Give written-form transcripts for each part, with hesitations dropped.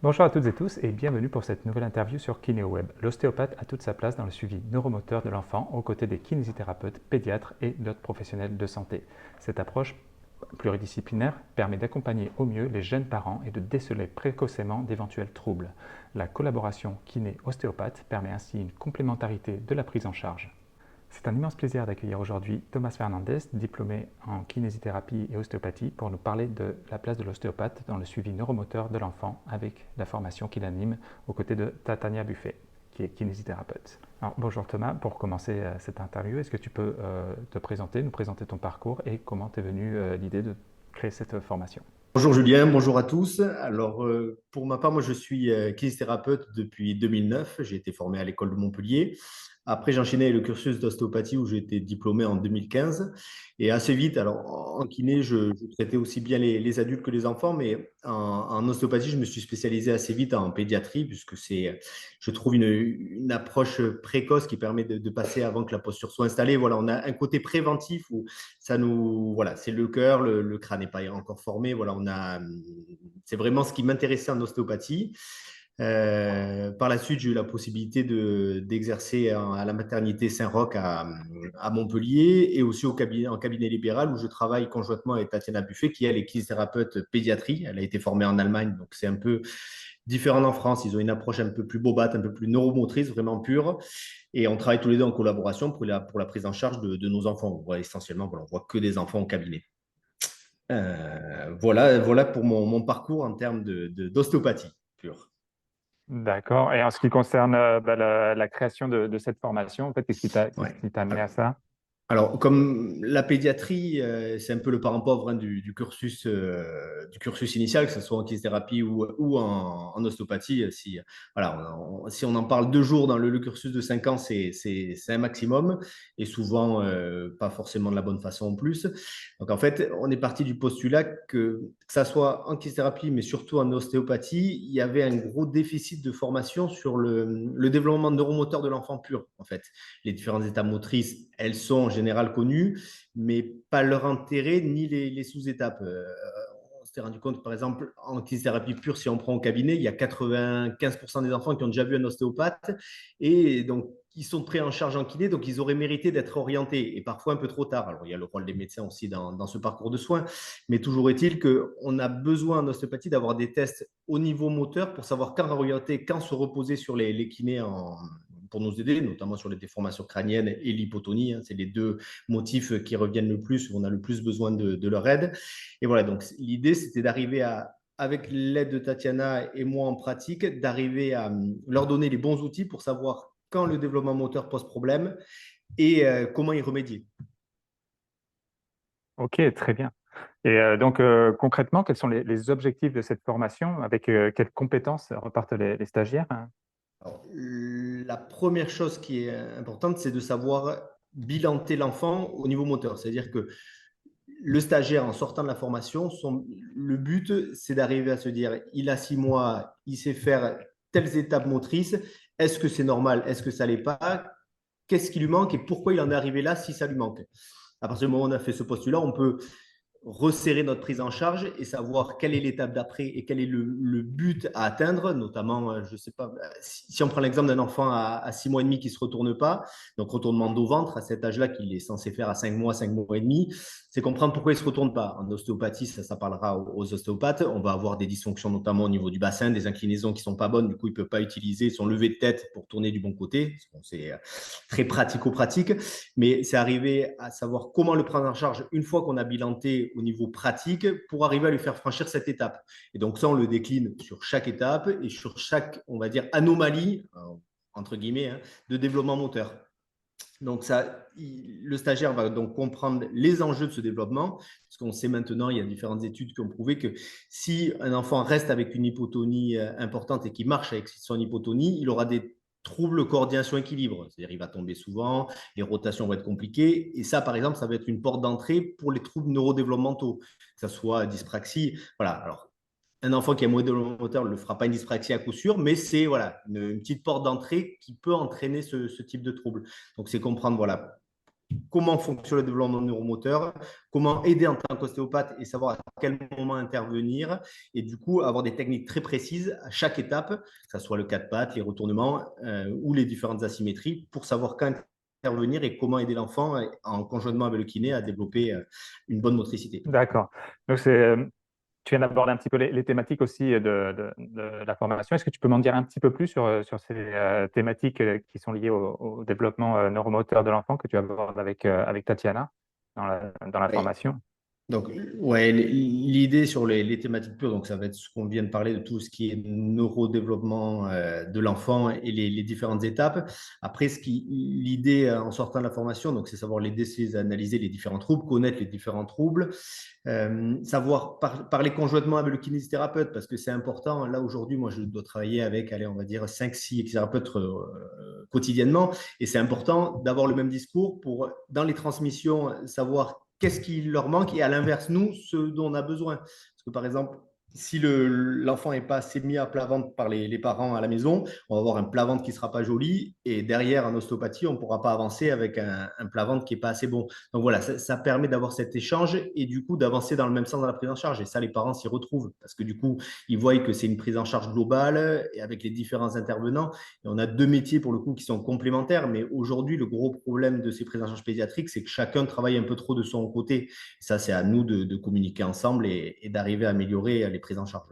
Bonjour à toutes et tous et bienvenue pour cette nouvelle interview sur KinéoWeb. L'ostéopathe a toute sa place dans le suivi neuromoteur de l'enfant aux côtés des kinésithérapeutes, pédiatres et d'autres professionnels de santé. Cette approche pluridisciplinaire permet d'accompagner au mieux les jeunes parents et de déceler précocement d'éventuels troubles. La collaboration kiné-ostéopathe permet ainsi une complémentarité de la prise en charge. C'est un immense plaisir d'accueillir aujourd'hui Thomas Fernandez, diplômé en kinésithérapie et ostéopathie, pour nous parler de la place de l'ostéopathe dans le suivi neuromoteur de l'enfant avec la formation qu'il anime aux côtés de Tatania Buffet, qui est kinésithérapeute. Alors, bonjour Thomas, pour commencer cette interview, est-ce que tu peux te présenter, nous présenter ton parcours et comment t'es venue l'idée de créer cette formation? Bonjour Julien, bonjour à tous. Alors, pour ma part, moi je suis kinésithérapeute depuis 2009. J'ai été formé à l'école de Montpellier. Après, j'ai enchaîné le cursus d'ostéopathie où j'ai été diplômé en 2015. Et assez vite, alors en kiné, je traitais aussi bien les adultes que les enfants, mais en ostéopathie, je me suis spécialisé assez vite en pédiatrie puisque c'est, je trouve, une approche précoce qui permet de passer avant que la posture soit installée. Voilà, on a un côté préventif où ça nous, voilà, c'est le cœur, le crâne n'est pas encore formé. Voilà, c'est vraiment ce qui m'intéressait en ostéopathie. Par la suite, j'ai eu la possibilité d'exercer à la maternité Saint-Roch à Montpellier et aussi en cabinet libéral où je travaille conjointement avec Tatiana Buffet, qui elle est kinésithérapeute pédiatrie. Elle a été formée en Allemagne, donc c'est un peu différent en France. Ils ont une approche un peu plus bobate, un peu plus neuromotrice, vraiment pure. Et on travaille tous les deux en collaboration pour la prise en charge de nos enfants. On voit essentiellement, voilà, on voit que des enfants au cabinet. Voilà pour mon parcours en termes d'ostéopathie pure. D'accord. Et en ce qui concerne la création de cette formation, en fait, qu'est-ce Ouais. qui t'a amené à ça? Alors, comme la pédiatrie, c'est un peu le parent pauvre hein, du cursus initial, que ce soit en kinésithérapie ou en ostéopathie. Si, voilà, si on en parle 2 jours dans le cursus de 5 ans, c'est un maximum, et souvent pas forcément de la bonne façon en plus. Donc, en fait, on est parti du postulat que ça soit en kinésithérapie, mais surtout en ostéopathie, il y avait un gros déficit de formation sur le développement neuromoteur de l'enfant pur, en fait. Les différentes étapes motrices, elles sont en général connues, mais pas leur intérêt ni les sous-étapes. On s'est rendu compte, par exemple, en kinésithérapie pure, si on prend au cabinet, il y a 95% des enfants qui ont déjà vu un ostéopathe et donc ils sont pris en charge en kiné, donc ils auraient mérité d'être orientés et parfois un peu trop tard. Alors, il y a le rôle des médecins aussi dans ce parcours de soins, mais toujours est-il qu'on a besoin en ostéopathie d'avoir des tests au niveau moteur pour savoir quand orienter, quand se reposer sur les kinés pour nous aider, notamment sur les déformations crâniennes et l'hypotonie. Hein, c'est les deux motifs qui reviennent le plus, où on a le plus besoin de leur aide. Et voilà, donc l'idée, c'était d'arriver avec l'aide de Tatiana et moi en pratique, d'arriver à leur donner les bons outils pour savoir quand le développement moteur pose problème et comment y remédier. Ok, très bien. Et donc, concrètement, quels sont les objectifs de cette formation? Avec quelles compétences repartent les stagiaires, hein? Alors, la première chose qui est importante, c'est de savoir bilanter l'enfant au niveau moteur. C'est-à-dire que le stagiaire, en sortant de la formation, le but, c'est d'arriver à se dire, il a 6 mois, il sait faire telles étapes motrices. Est-ce que c'est normal? Est-ce que ça l'est pas? Qu'est-ce qui lui manque et pourquoi il en est arrivé là si ça lui manque? À partir du moment où on a fait ce postulat, on peut resserrer notre prise en charge et savoir quelle est l'étape d'après et quel est le but à atteindre, notamment, je ne sais pas, si on prend l'exemple d'un enfant à 6 mois et demi qui ne se retourne pas, donc retournement dos-ventre à cet âge-là qu'il est censé faire à 5 mois et demi, c'est comprendre pourquoi il ne se retourne pas. En ostéopathie, ça parlera aux ostéopathes, on va avoir des dysfonctions notamment au niveau du bassin, des inclinaisons qui ne sont pas bonnes, du coup il ne peut pas utiliser son lever de tête pour tourner du bon côté, c'est très pratico-pratique, mais c'est arriver à savoir comment le prendre en charge une fois qu'on a bilanté au niveau pratique pour arriver à lui faire franchir cette étape. Et donc ça, on le décline sur chaque étape et sur chaque, on va dire, anomalie, entre guillemets, hein, de développement moteur. Donc ça, le stagiaire va donc comprendre les enjeux de ce développement, parce qu'on sait maintenant, il y a différentes études qui ont prouvé que si un enfant reste avec une hypotonie importante et qui marche avec son hypotonie, il aura des troubles coordination équilibre, c'est-à-dire il va tomber souvent, les rotations vont être compliquées, et ça par exemple, ça va être une porte d'entrée pour les troubles neurodéveloppementaux, que ce soit dyspraxie, voilà, alors un enfant qui a moins de moteur ne le fera pas une dyspraxie à coup sûr, mais c'est voilà, une petite porte d'entrée qui peut entraîner ce type de trouble. Donc, c'est comprendre voilà, comment fonctionne le développement neuromoteur, comment aider en tant qu'ostéopathe et savoir à quel moment intervenir. Et du coup, avoir des techniques très précises à chaque étape, que ce soit le 4 pattes, les retournements ou les différentes asymétries, pour savoir quand intervenir et comment aider l'enfant en conjointement avec le kiné à développer une bonne motricité. D'accord. Donc, tu viens d'aborder un petit peu les thématiques aussi de la formation. Est-ce que tu peux m'en dire un petit peu plus sur ces thématiques qui sont liées au développement neuromoteur de l'enfant que tu abordes avec Tatiana dans la Oui. formation? Donc, ouais, l'idée sur les thématiques pures, donc ça va être ce qu'on vient de parler de tout ce qui est neurodéveloppement de l'enfant et les différentes étapes. Après, l'idée en sortant de la formation, donc c'est savoir les déceler, analyser les différents troubles, connaître les différents troubles, savoir parler conjointement avec le kinésithérapeute parce que c'est important. Là, aujourd'hui, moi, je dois travailler avec, allez, on va dire 5-6 kinésithérapeutes quotidiennement et c'est important d'avoir le même discours pour, dans les transmissions, savoir qu'est-ce qui leur manque et à l'inverse, nous, ce dont on a besoin. Parce que par exemple, si l'enfant n'est pas assez mis à plat ventre par les parents à la maison, on va avoir un plat ventre qui ne sera pas joli et derrière, en ostéopathie, on ne pourra pas avancer avec un plat ventre qui n'est pas assez bon. Donc voilà, ça permet d'avoir cet échange et du coup d'avancer dans le même sens dans la prise en charge. Et ça, les parents s'y retrouvent parce que du coup, ils voient que c'est une prise en charge globale et avec les différents intervenants. Et on a deux métiers pour le coup qui sont complémentaires, mais aujourd'hui, le gros problème de ces prises en charge pédiatriques, c'est que chacun travaille un peu trop de son côté. Et ça, c'est à nous de communiquer ensemble et d'arriver à améliorer les prises en charge.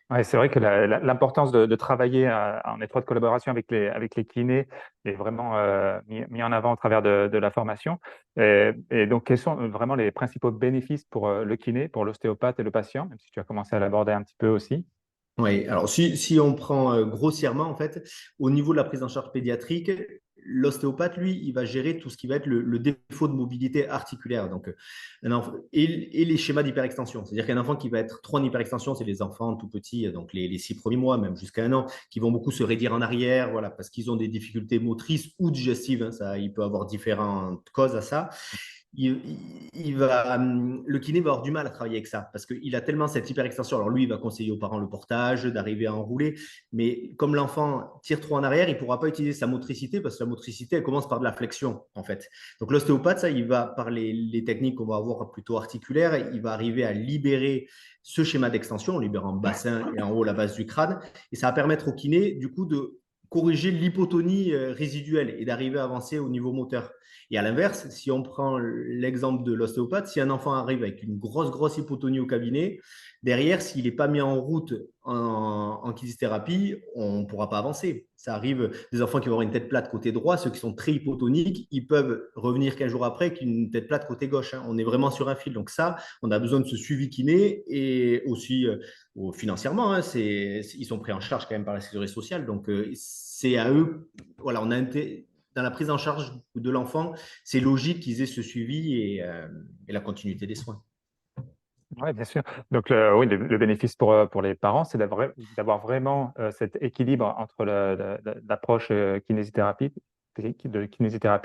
Ouais, c'est vrai que l'importance de travailler en étroite collaboration avec les kinés est vraiment mis en avant au travers de la formation. Et donc, quels sont vraiment les principaux bénéfices pour le kiné, pour l'ostéopathe et le patient, même si tu as commencé à l'aborder un petit peu aussi? Oui, alors si on prend grossièrement, en fait, au niveau de la prise en charge pédiatrique, l'ostéopathe, lui, il va gérer tout ce qui va être le défaut de mobilité articulaire donc, et les schémas d'hyperextension. C'est-à-dire qu'un enfant qui va être trop en hyperextension, c'est les enfants tout petits, donc les 6 premiers mois, même jusqu'à 1 an, qui vont beaucoup se raidir en arrière, voilà, parce qu'ils ont des difficultés motrices ou digestives. Hein, ça, il peut avoir différentes causes à ça. Le kiné va avoir du mal à travailler avec ça parce qu'il a tellement cette hyperextension. Alors lui, il va conseiller aux parents le portage, d'arriver à enrouler, mais comme l'enfant tire trop en arrière, il ne pourra pas utiliser sa motricité parce que la motricité, elle commence par de la flexion en fait. Donc l'ostéopathe, ça, il va par les techniques qu'on va avoir plutôt articulaires, il va arriver à libérer ce schéma d'extension, en libérant le bassin et en haut la base du crâne, et ça va permettre au kiné du coup de corriger l'hypotonie résiduelle et d'arriver à avancer au niveau moteur. Et à l'inverse, si on prend l'exemple de l'ostéopathe, si un enfant arrive avec une grosse hypotonie au cabinet, derrière, s'il n'est pas mis en route en kinésithérapie, on ne pourra pas avancer. Ça arrive des enfants qui vont avoir une tête plate côté droit, ceux qui sont très hypotoniques, ils peuvent revenir 15 jours après avec une tête plate côté gauche. Hein. On est vraiment sur un fil. Donc ça, on a besoin de ce suivi kiné et aussi financièrement, hein, ils sont pris en charge quand même par la sécurité sociale. Donc c'est à eux, voilà, dans la prise en charge de l'enfant, c'est logique qu'ils aient ce suivi et la continuité des soins. Oui, bien sûr. Donc, oui, le bénéfice pour les parents, c'est d'avoir vraiment cet équilibre entre l'approche de kinésithérapie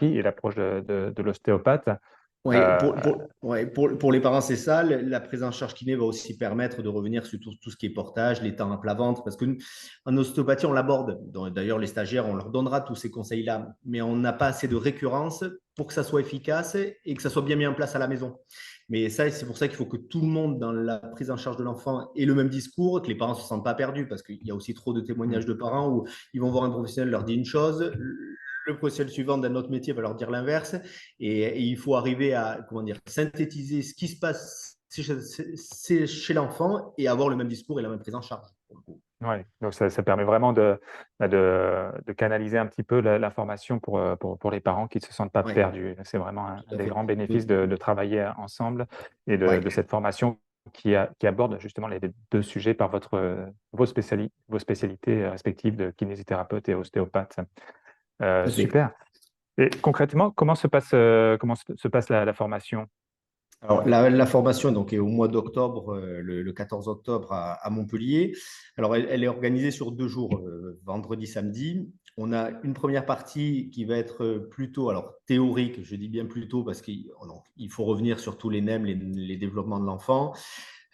et l'approche de l'ostéopathe. Oui, Euh, ouais, pour les parents, c'est ça. La prise en charge kiné va aussi permettre de revenir sur tout ce qui est portage, les temps à plat ventre, parce que en ostéopathie, on l'aborde. D'ailleurs, les stagiaires, on leur donnera tous ces conseils-là, mais on n'a pas assez de récurrence pour que ça soit efficace et que ça soit bien mis en place à la maison. Mais ça, c'est pour ça qu'il faut que tout le monde dans la prise en charge de l'enfant ait le même discours, que les parents ne se sentent pas perdus, parce qu'il y a aussi trop de témoignages de parents où ils vont voir un professionnel, leur dit une chose, le professionnel suivant d'un autre métier va leur dire l'inverse. Et il faut arriver à comment dire, synthétiser ce qui se passe chez l'enfant et avoir le même discours et la même prise en charge. ouais. Donc, ça permet vraiment de canaliser un petit peu l'information pour les parents qui ne se sentent pas Oui, perdus. C'est vraiment tout un à des fait. grands bénéfices de travailler ensemble et Ouais, de cette formation qui aborde justement les deux sujets par vos spécialités respectives de kinésithérapeute et ostéopathe. tout à fait. Super. Et concrètement, comment se passe la formation? Alors, la formation donc, est au mois d'octobre, le 14 octobre à Montpellier. Alors, elle est organisée sur 2 jours, vendredi, samedi. On a une première partie qui va être plutôt alors, théorique, je dis bien plutôt parce qu'il faut revenir sur tous les NEM, les développements de l'enfant.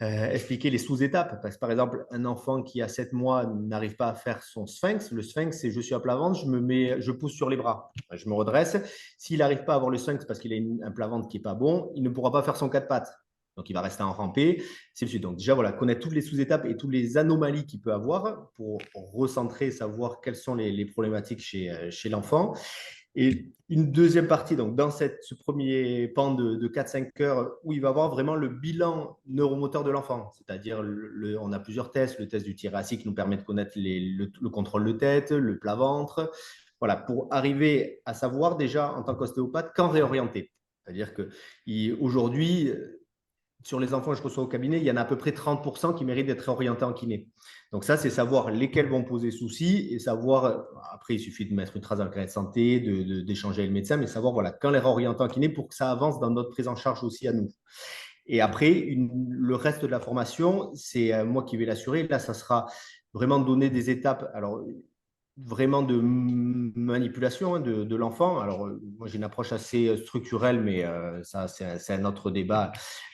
expliquer les sous-étapes. Parce que, par exemple, un enfant qui a 7 mois n'arrive pas à faire son sphinx. Le sphinx, c'est je suis à plat ventre, je pousse sur les bras, je me redresse. S'il n'arrive pas à avoir le sphinx parce qu'il a un plat ventre qui n'est pas bon, il ne pourra pas faire son quatre pattes. Donc, il va rester en rampé, c'est le suite. Donc, déjà, voilà, connaître toutes les sous-étapes et toutes les anomalies qu'il peut avoir pour recentrer, savoir quelles sont les problématiques chez l'enfant. Et une deuxième partie, donc dans ce premier pan de 4-5 heures, où il va avoir vraiment le bilan neuromoteur de l'enfant. C'est-à-dire, on a plusieurs tests. Le test du T-RACI qui nous permet de connaître le contrôle de tête, le plat-ventre. Voilà, pour arriver à savoir déjà, en tant qu'ostéopathe, quand réorienter. C'est-à-dire qu'aujourd'hui, sur les enfants que je reçois au cabinet, il y en a à peu près 30% qui méritent d'être réorientés en kiné. Donc ça, c'est savoir lesquels vont poser souci et savoir, après, il suffit de mettre une trace dans le carnet de santé, d'échanger avec le médecin, mais savoir voilà, quand les réorienter en kiné pour que ça avance dans notre prise en charge aussi à nous. Et après, le reste de la formation, c'est moi qui vais l'assurer. Là, ça sera vraiment donner des étapes. Alors, vraiment de manipulation de l'enfant. Alors, moi, j'ai une approche assez structurelle, mais ça, c'est un autre débat.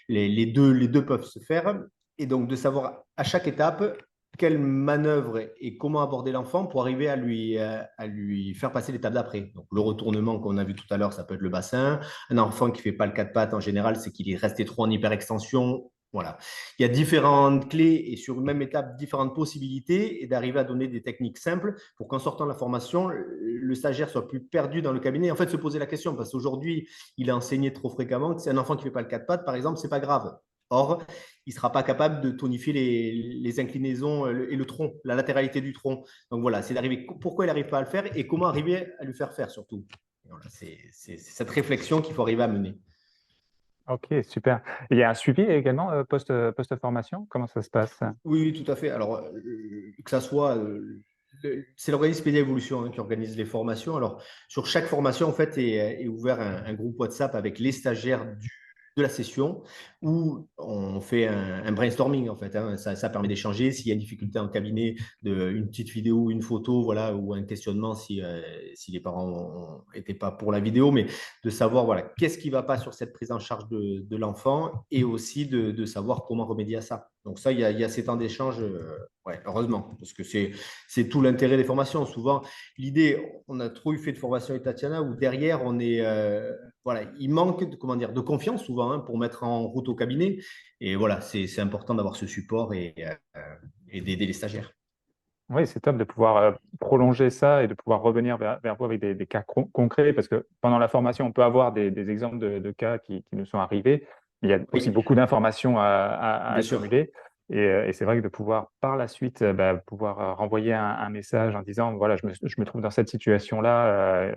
Les deux peuvent se faire. Et donc, de savoir à chaque étape quelle manœuvre et comment aborder l'enfant pour arriver à lui faire passer l'étape d'après. Donc, le retournement qu'on a vu tout à l'heure, ça peut être le bassin. Un enfant qui ne fait pas le quatre pattes, en général, c'est qu'il est resté trop en hyperextension. Voilà. Il y a différentes clés et sur une même étape, différentes possibilités et d'arriver à donner des techniques simples pour qu'en sortant de la formation, le stagiaire soit plus perdu dans le cabinet. En fait, se poser la question, parce qu'aujourd'hui, il a enseigné trop fréquemment que c'est un enfant qui ne fait pas le quatre pattes, par exemple, c'est pas grave. Or, il ne sera pas capable de tonifier les inclinaisons et le tronc, la latéralité du tronc. Donc voilà, c'est d'arriver pourquoi il n'arrive pas à le faire et comment arriver à lui faire faire surtout. Voilà, c'est cette réflexion qu'il faut arriver à mener. Ok, super. Il y a un suivi également post-formation? Comment ça se passe? Oui, oui, tout à fait. Alors, que ça soit, c'est l'organisme Pédia Évolution qui organise les formations. Alors, sur chaque formation, en fait, est ouvert un groupe WhatsApp avec les stagiaires de la session où on fait un brainstorming, en fait. Hein. Ça permet d'échanger. S'il y a une difficulté en cabinet, une petite vidéo, une photo, voilà, ou un questionnement si les parents n'étaient pas pour la vidéo, mais de savoir, voilà, qu'est-ce qui ne va pas sur cette prise en charge de l'enfant et aussi de savoir comment remédier à ça. Donc ça, il y a ces temps d'échange, ouais, heureusement, parce que c'est tout l'intérêt des formations. Souvent, l'idée, on a trop eu fait de formation avec Tatiana, où derrière, voilà, il manque comment dire, de confiance souvent pour mettre en route au cabinet. Et voilà, c'est important d'avoir ce support et d'aider les stagiaires. Oui, c'est top de pouvoir prolonger ça et de pouvoir revenir vers vous avec des cas concrets, parce que pendant la formation, on peut avoir des exemples de cas qui nous sont arrivés. Il y a aussi Oui, beaucoup d'informations à bien sûr. accumuler. Et c'est vrai que de pouvoir, par la suite, pouvoir renvoyer un message en disant, voilà, je me trouve dans cette situation-là,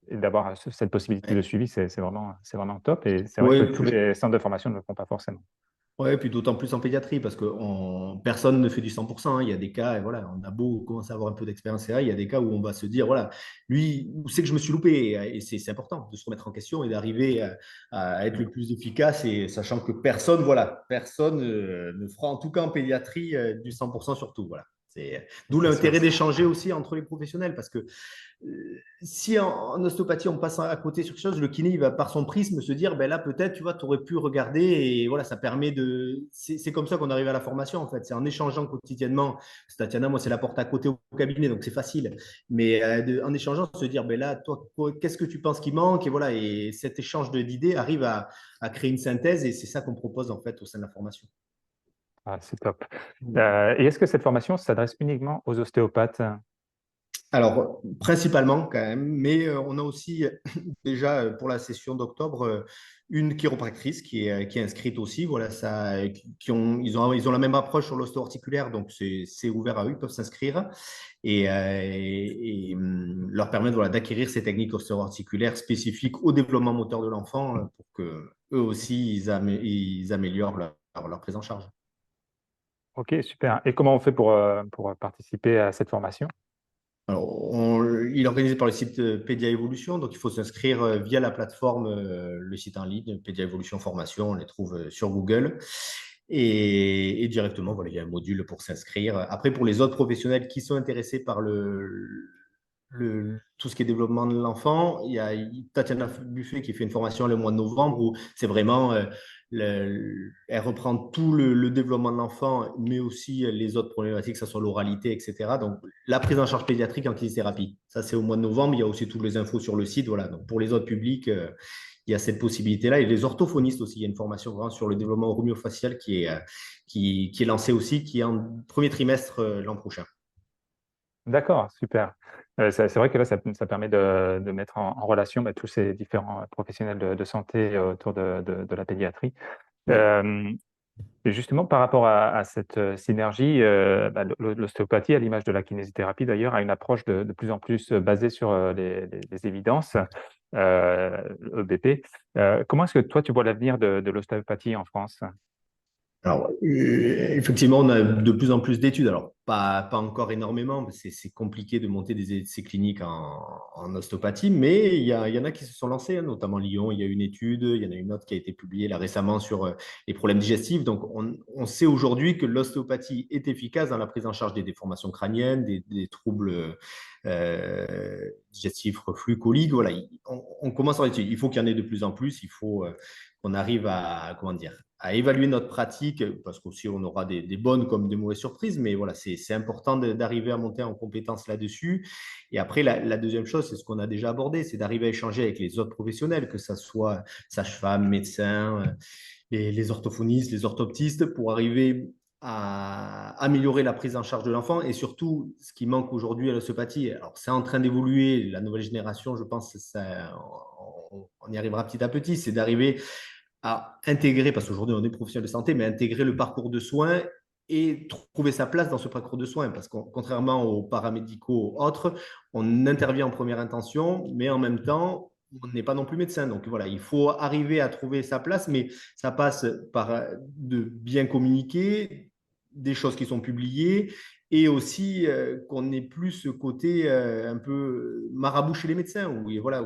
et d'avoir cette possibilité de Ouais. suivi, c'est vraiment top. Et c'est vrai que Ouais, tous les centres de formation ne le font pas forcément. ouais, puis d'autant plus en pédiatrie, parce que personne ne fait du 100%. Hein. Il y a des cas, et voilà, on a beau commencer à avoir un peu d'expérience, et là, il y a des cas où on va se dire, voilà, lui, où c'est que je me suis loupé? Et c'est important de se remettre en question et d'arriver à être le plus efficace, et sachant que personne, voilà, personne ne fera, en tout cas en pédiatrie, du 100% sur tout. Voilà. D'où C'est sûr. l'intérêt d'échanger aussi entre les professionnels, parce que si en ostéopathie on passe à côté sur quelque chose, le kiné il va par son prisme se dire ben là peut-être tu vois tu aurais pu regarder et voilà ça permet de c'est comme ça qu'on arrive à la formation en fait c'est en échangeant quotidiennement. Tatiana moi c'est la porte à côté au cabinet donc c'est facile mais en échangeant se dire ben là toi qu'est-ce que tu penses qui manque et voilà et cet échange d'idées arrive à créer une synthèse et c'est ça qu'on propose en fait au sein de la formation. Ah, c'est top. Et est-ce que cette formation s'adresse uniquement aux ostéopathes? Alors, principalement quand même, mais on a aussi déjà pour la session d'octobre une chiropractrice qui est inscrite aussi. Voilà, ça, ils ont la même approche sur l'ostéo-articulaire, donc c'est ouvert à eux, ils peuvent s'inscrire leur permettre voilà, d'acquérir ces techniques ostéo-articulaires spécifiques au développement moteur de l'enfant pour que eux aussi ils améliorent leur prise en charge. Ok, super. Et comment on fait pour participer à cette formation? Alors, il est organisé par le site Pédia Evolution, donc il faut s'inscrire via la plateforme, le site en ligne, Pédia Evolution Formation, on les trouve sur Google. Et directement, voilà, il y a un module pour s'inscrire. Après, pour les autres professionnels qui sont intéressés par tout ce qui est développement de l'enfant. Il y a Tatiana Buffet qui fait une formation le mois de novembre où c'est vraiment, elle reprend tout le développement de l'enfant, mais aussi les autres problématiques, que ce soit l'oralité, etc. Donc, la prise en charge pédiatrique en kinésithérapie. Ça, c'est au mois de novembre. Il y a aussi toutes les infos sur le site. Voilà. Donc, pour les autres publics, il y a cette possibilité-là. Et les orthophonistes aussi, il y a une formation vraiment sur le développement oromo-facial qui est lancée aussi, qui est en premier trimestre l'an prochain. D'accord, super. C'est vrai que là, ça permet de mettre en relation tous ces différents professionnels de santé autour de la pédiatrie. Oui. Et justement, par rapport à cette synergie, l'ostéopathie, à l'image de la kinésithérapie d'ailleurs, a une approche de plus en plus basée sur les évidences, EBP. Comment est-ce que toi, tu vois l'avenir de l'ostéopathie en France? Alors, effectivement, on a de plus en plus d'études. Alors, pas encore énormément, parce que c'est compliqué de monter des essais cliniques en ostéopathie, mais il y en a qui se sont lancés, hein, notamment Lyon. Il y a une étude, il y en a une autre qui a été publiée là récemment sur les problèmes digestifs. Donc, on sait aujourd'hui que l'ostéopathie est efficace dans la prise en charge des déformations crâniennes, des troubles digestifs, reflux, coliques. Voilà, on commence à étudier. Il faut qu'il y en ait de plus en plus. Il faut qu'on arrive à, comment dire, à évaluer notre pratique, parce qu'aussi on aura des bonnes comme des mauvaises surprises, mais voilà, c'est important d'arriver à monter en compétence là-dessus. Et après, la deuxième chose, c'est ce qu'on a déjà abordé, c'est d'arriver à échanger avec les autres professionnels, que ce soit sages-femmes, médecins, les orthophonistes, les orthoptistes, pour arriver à améliorer la prise en charge de l'enfant et surtout ce qui manque aujourd'hui à l'ostéopathie. Alors, c'est en train d'évoluer, la nouvelle génération, je pense, on y arrivera petit à petit, c'est d'arriver à intégrer, parce qu'aujourd'hui on est professionnel de santé, mais intégrer le parcours de soins et trouver sa place dans ce parcours de soins. Parce que contrairement aux paramédicaux autres, on intervient en première intention, mais en même temps, on n'est pas non plus médecin. Donc voilà, il faut arriver à trouver sa place, mais ça passe par de bien communiquer, des choses qui sont publiées et aussi qu'on n'ait plus ce côté un peu marabout chez les médecins où, voilà,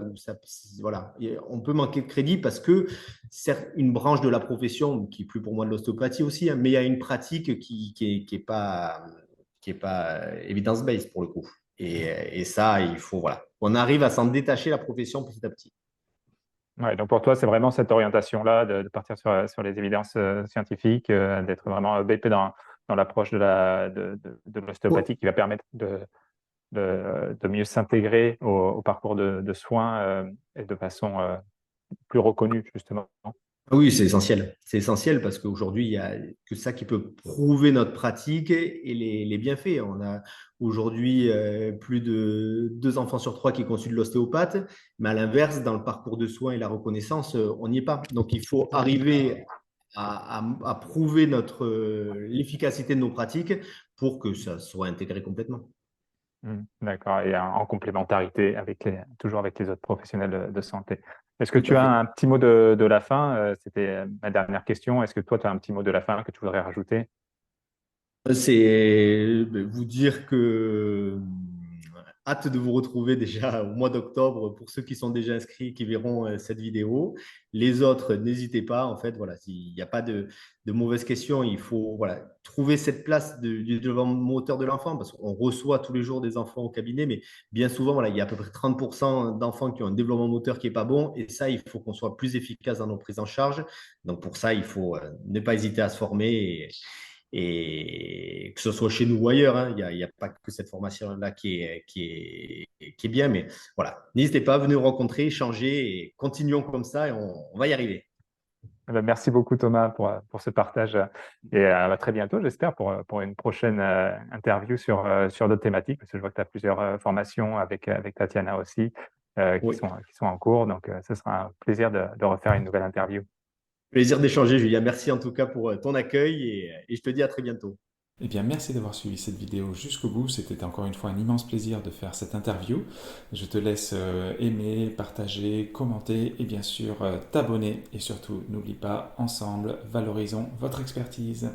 voilà, on peut manquer de crédit parce que c'est une branche de la profession qui est plus pour moi de l'ostéopathie aussi, hein, mais il y a une pratique qui est pas evidence-based pour le coup. Et ça, il faut, voilà, on arrive à s'en détacher la profession petit à petit. Ouais, donc pour toi, c'est vraiment cette orientation-là de partir sur les évidences scientifiques, d'être vraiment BP dans l'approche de Ouais. l'ostéopathie qui va permettre de mieux s'intégrer au parcours de soins et de façon plus reconnue, justement. Oui, c'est essentiel. C'est essentiel parce qu'aujourd'hui, il n'y a que ça qui peut prouver notre pratique et les bienfaits. On a aujourd'hui plus de 2 enfants sur 3 qui consultent l'ostéopathe, mais à l'inverse, dans le parcours de soins et la reconnaissance, on n'y est pas. Donc, il faut arriver à prouver l'efficacité de nos pratiques pour que ça soit intégré complètement. D'accord, et en complémentarité toujours avec les autres professionnels de santé. Est-ce que Tout tu à as fait. un petit mot de la fin? C'était ma dernière question. Est-ce que toi, tu as un petit mot de la fin que tu voudrais rajouter? C'est vous dire que hâte de vous retrouver déjà au mois d'octobre pour ceux qui sont déjà inscrits, qui verront cette vidéo. Les autres, n'hésitez pas. En fait, voilà, il n'y a pas de mauvaises questions. Il faut voilà, trouver cette place du développement moteur de l'enfant parce qu'on reçoit tous les jours des enfants au cabinet, mais bien souvent, voilà, il y a à peu près 30% d'enfants qui ont un développement moteur qui n'est pas bon. Et ça, il faut qu'on soit plus efficace dans nos prises en charge. Donc, pour ça, il faut ne pas hésiter à se former et que ce soit chez nous ou ailleurs, hein, il y a pas que cette formation-là qui est bien, mais voilà, n'hésitez pas, venez nous rencontrer, échanger et continuons comme ça et on va y arriver. Eh ben, merci beaucoup Thomas pour ce partage et à très bientôt, j'espère, pour une prochaine interview sur d'autres thématiques, parce que je vois que tu as plusieurs formations avec Tatiana aussi Oui, qui sont en cours, donc ce sera un plaisir de refaire une nouvelle interview. plaisir d'échanger, Julia. Merci en tout cas pour ton accueil et je te dis à très bientôt. Eh bien, merci d'avoir suivi cette vidéo jusqu'au bout. C'était encore une fois un immense plaisir de faire cette interview. Je te laisse aimer, partager, commenter et bien sûr t'abonner. Et surtout, n'oublie pas, ensemble, valorisons votre expertise.